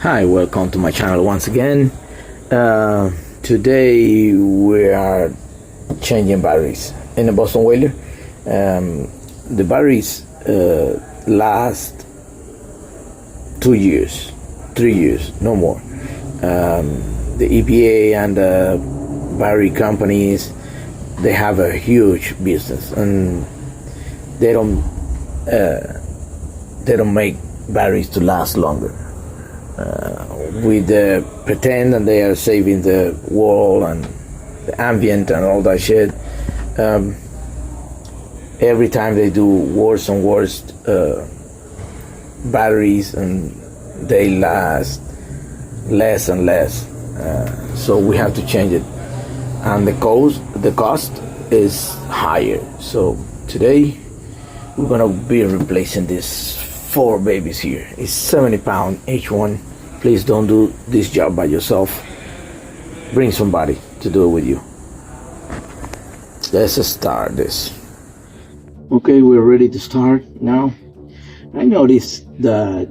Hi, welcome to my channel once again. Today we are changing batteries in a Boston Whaler. The batteries last 2 years, 3 years, no more. The EPA and the battery companies, they have a huge business, and they don't make batteries to last longer. With pretend and they are saving the world and the ambient and all that shit. Every time they do worse and worse batteries, and they last less and less. So we have to change it, and the cost is higher. So today we're gonna be replacing these 4 babies here. It's 70 pounds each one. Please don't do this job by yourself. Bring somebody to do it with you. Let's start this. Okay, we're ready to start now. I noticed that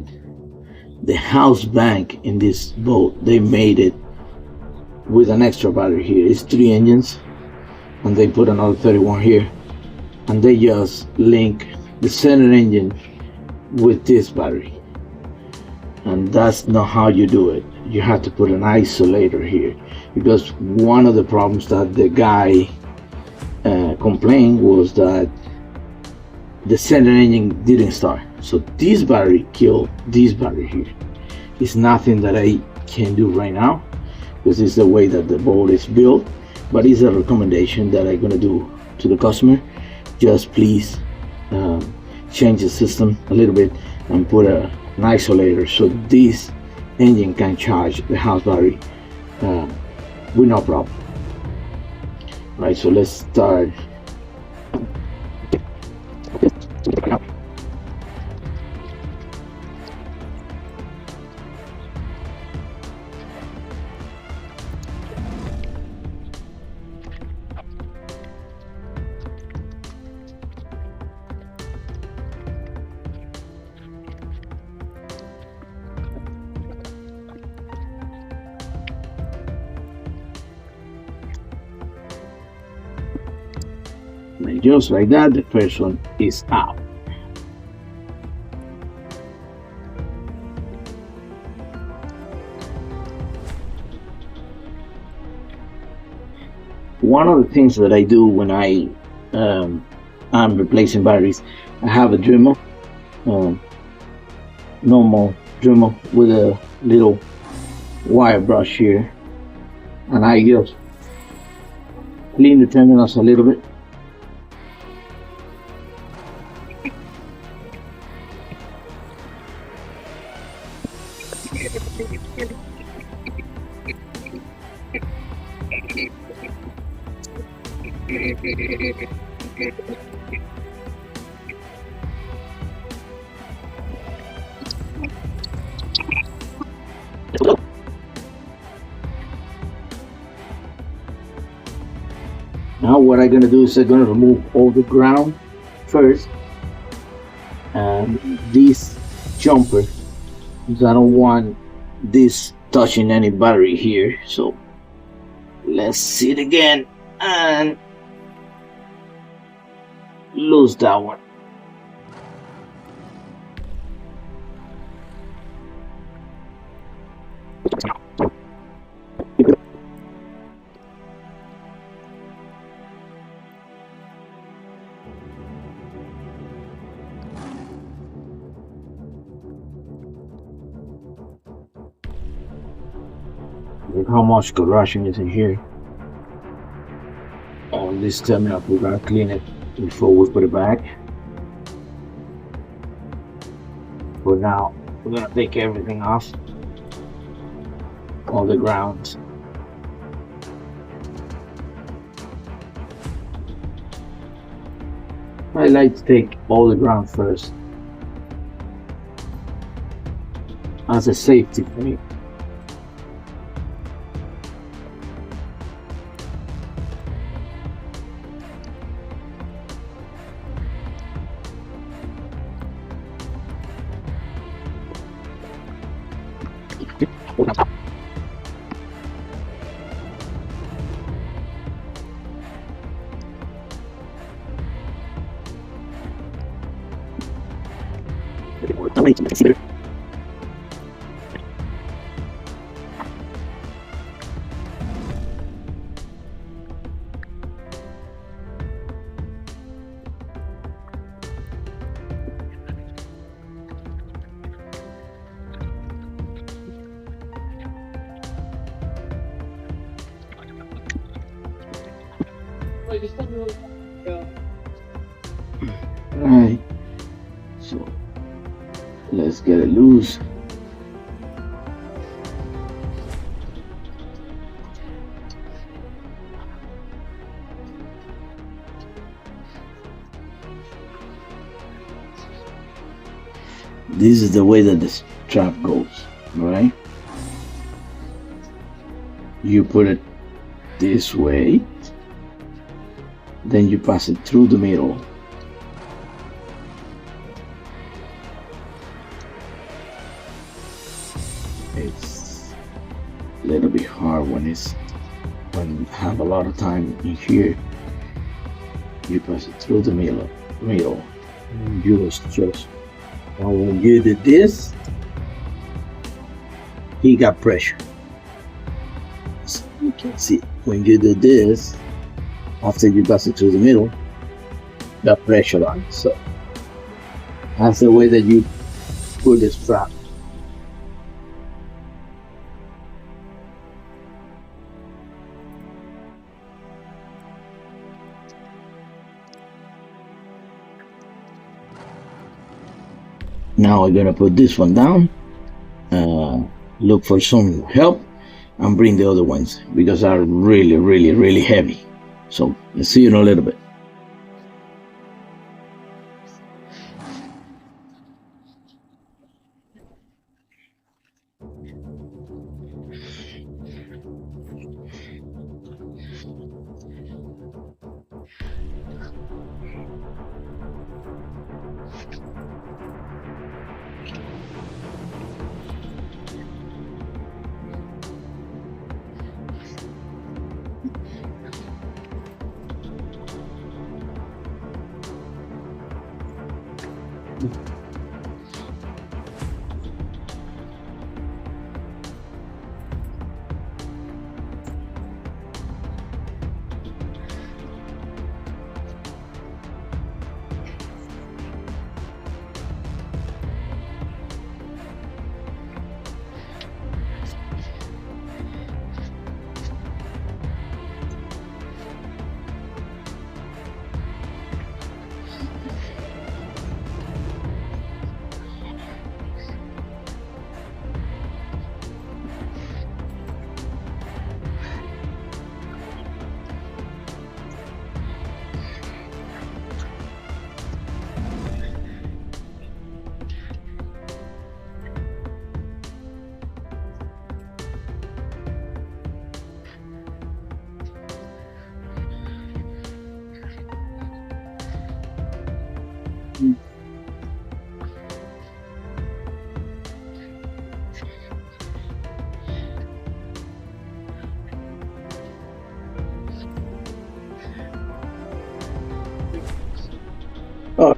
the house bank in this boat, they made it with an extra battery here. It's 3 engines, and they put another 31 here, and they just link the center engine with this battery. And that's not how you do it. You have to put an isolator here, because one of the problems that the guy complained was that the center engine didn't start. So this battery killed this battery here. It's nothing that I can do right now, because it's the way that the boat is built, but it's a recommendation that I'm gonna do to the customer. Just please change the system a little bit and put an isolator so this engine can charge the house battery with no problem. Right, so let's start. And just like that, the first one is out. One of the things that I do when I'm replacing batteries, I have a Dremel, normal Dremel with a little wire brush here, and I just clean the terminals a little bit. Now what I'm gonna do is I'm gonna remove all the ground first, and this jumper, because I don't want this touching any battery here. So let's see it again and lose that one. Look how much corrosion is in here on this terminal. We're gonna clean it before we put it back. For now, we're gonna take everything off, all the ground. I like to take all the ground first as a safety for me. Alright, so let's get it loose. This is the way that the strap goes, right? You put it this way, then you pass it through the middle. It's a little bit hard when you have a lot of time in here. You pass it through the middle. You just now when you did this, he got pressure. So you can see when you do this, after you pass it through the middle, got pressure on. So that's the way that you put the strap. Now we're gonna put this one down, look for some help, and bring the other ones because they're really heavy. So let's see you in a little bit. Oh.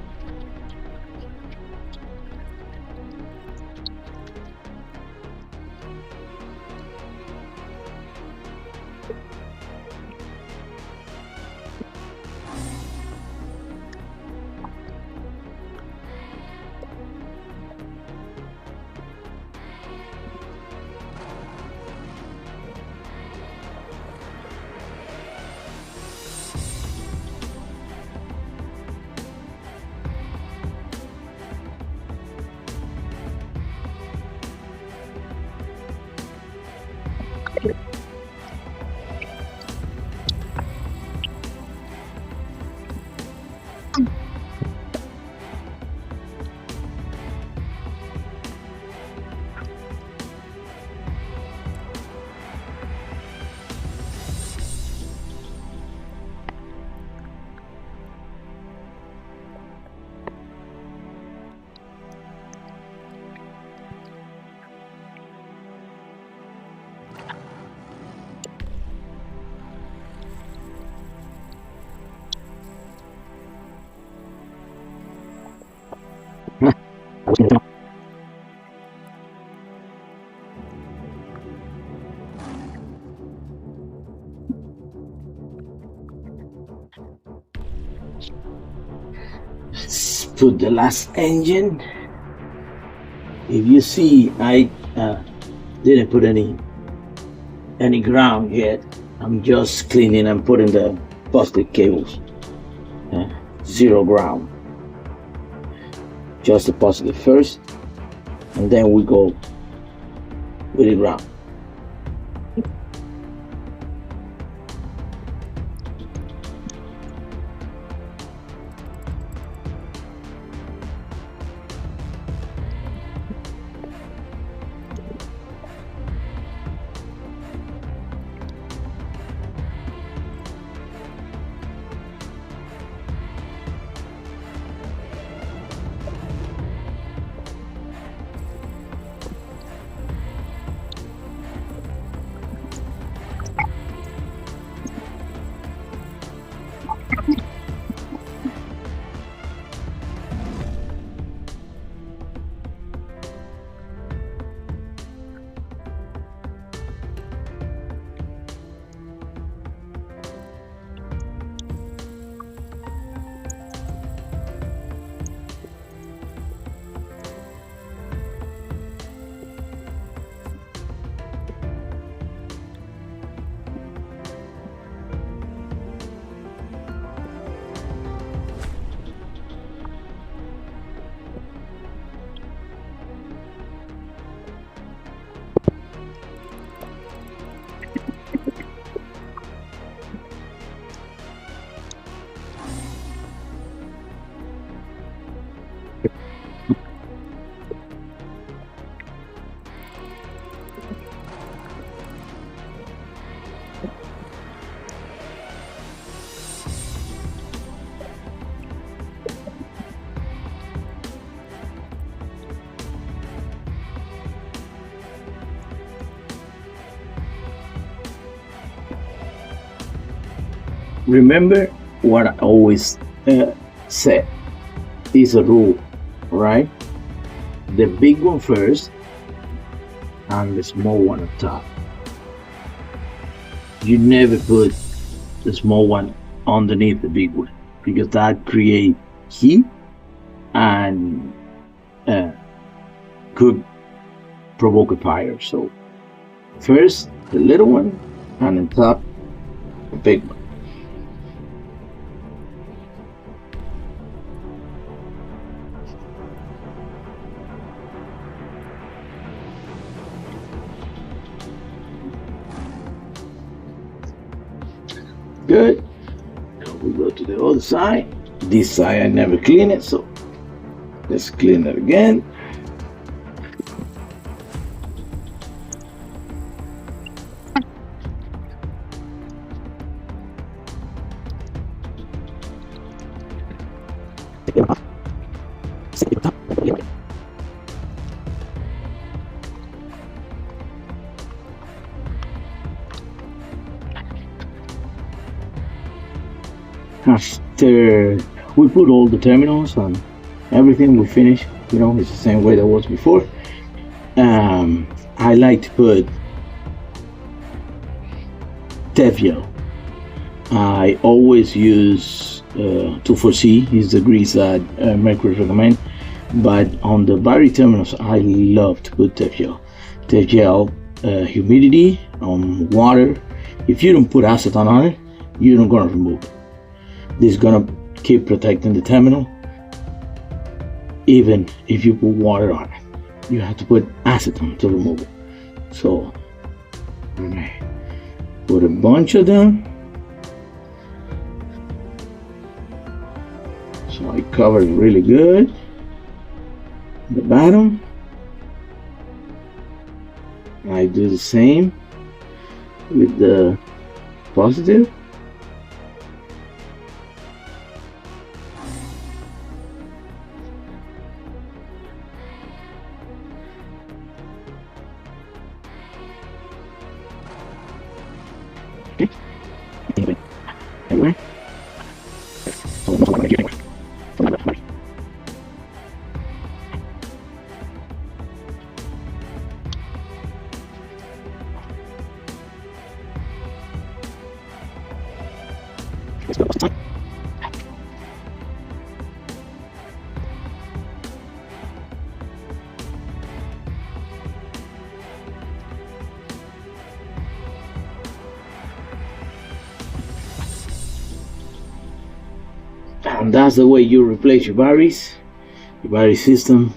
to the last engine. If you see, I didn't put any ground yet. I'm just cleaning and putting the positive cables. Zero ground. Just the positive first, and then we go with the ground. Remember what I always said is a rule, right? The big one first and the small one on top. You never put the small one underneath the big one, because that creates heat and could provoke a fire. So first the little one, and on top the big one. Good. Now we go to the other side. This side I never clean it, so let's clean it again. After we put all the terminals and everything, we finish, it's the same way that was before. I like to put Teflon. I always use 2,4-C is the grease that Mercury recommend, but on the battery terminals I love to put Teflon. Humidity on water. If you don't put acetone on it, you're not gonna remove it. This is gonna keep protecting the terminal. Even if you put water on it, you have to put acetone to remove it. So put a bunch of them. So I cover it really good. The bottom. I do the same with the positive. And that's the way you replace your battery system.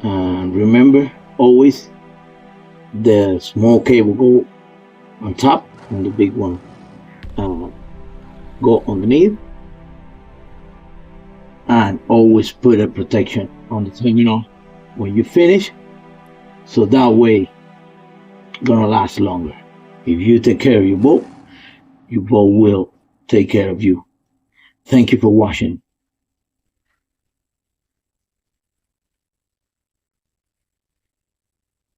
And remember, always the small cable go on top and the big one go underneath. And always put a protection on the terminal when you finish, so that way gonna last longer. If you take care of your boat will take care of you. Thank you for watching.